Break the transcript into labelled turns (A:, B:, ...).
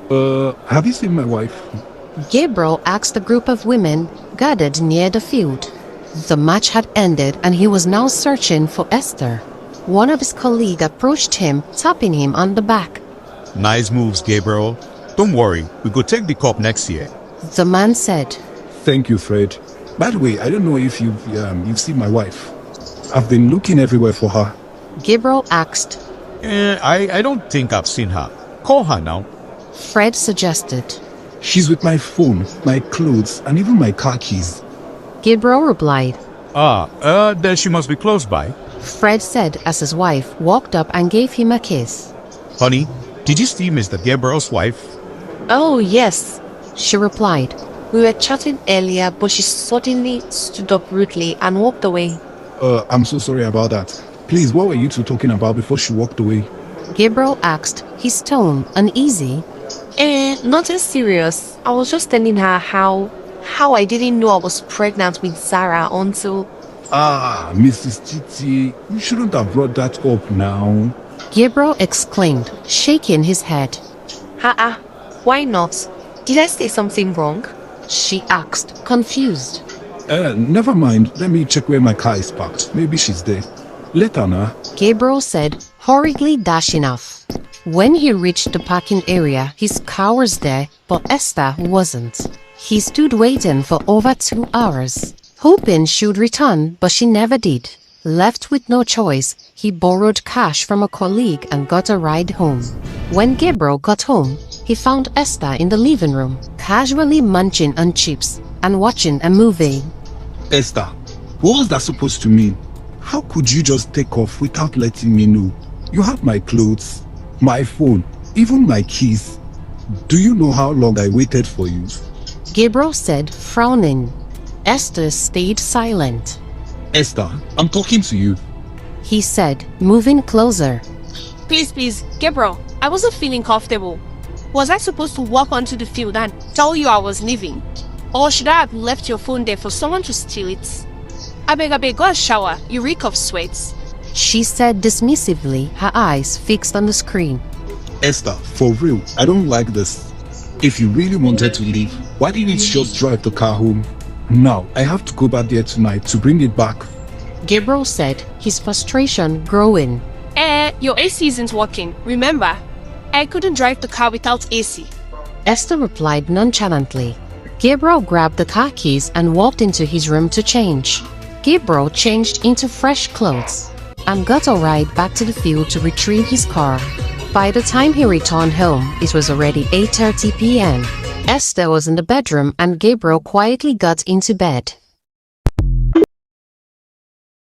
A: Have you seen my wife?
B: Gabriel asked a group of women gathered near the field. The match had ended and he was now searching for Esther. One of his colleagues approached him, tapping him on the back.
C: Nice moves, Gabriel. Don't worry, we go take the cup next year.
B: The man said,
A: Thank you, Fred. By the way, I don't know if you've seen my wife. I've been looking everywhere for her.
B: Gabriel asked.
C: I don't think I've seen her. Call her now.
B: Fred suggested.
A: She's with my phone, my clothes, and even my car keys.
B: Gabriel replied.
C: Then she must be close by.
B: Fred said as his wife walked up and gave him a kiss.
C: Honey, did you see Mr. Gabriel's wife?
D: Oh, yes.
B: She replied.
D: We were chatting earlier, but she suddenly stood up rudely and walked away.
A: I'm so sorry about that. Please, what were you two talking about before she walked away?
B: Gabriel asked, his tone uneasy.
D: Nothing serious. I was just telling her how I didn't know I was pregnant with Sarah until...
A: Mrs. Titi, you shouldn't have brought that up now.
B: Gabriel exclaimed, shaking his head.
D: Why not? Did I say something wrong?
B: She asked, confused.
A: Never mind. Let me check where my car is parked. Maybe she's there. Later, now.
B: Gabriel said, hurriedly dashing off. When he reached the parking area, his car was there, but Esther wasn't. He stood waiting for over 2 hours, hoping she'd return, but she never did. Left with no choice, he borrowed cash from a colleague and got a ride home. When Gabriel got home, he found Esther in the living room, casually munching on chips and watching a movie.
A: Esther, what was that supposed to mean? How could you just take off without letting me know? You have my clothes, my phone, even my keys. Do you know how long I waited for you?
B: Gabriel said, frowning. Esther stayed silent.
A: Esther, I'm talking to you.
B: He said, moving closer.
E: Please, Gabriel, I wasn't feeling comfortable. Was I supposed to walk onto the field and tell you I was leaving? Or should I have left your phone there for someone to steal it? I beg, go and shower. You reek of sweat.
B: She said dismissively, her eyes fixed on the screen.
A: Esther, for real, I don't like this. If you really wanted to leave, why didn't you just drive the car home? Now, I have to go back there tonight to bring it back.
B: Gabriel said, his frustration growing.
E: Your AC isn't working. Remember, I couldn't drive the car without AC.
B: Esther replied nonchalantly. Gabriel grabbed the car keys and walked into his room to change. Gabriel changed into fresh clothes and got a ride back to the field to retrieve his car. By the time he returned home, it was already 8:30 p.m. Esther was in the bedroom and Gabriel quietly got into bed.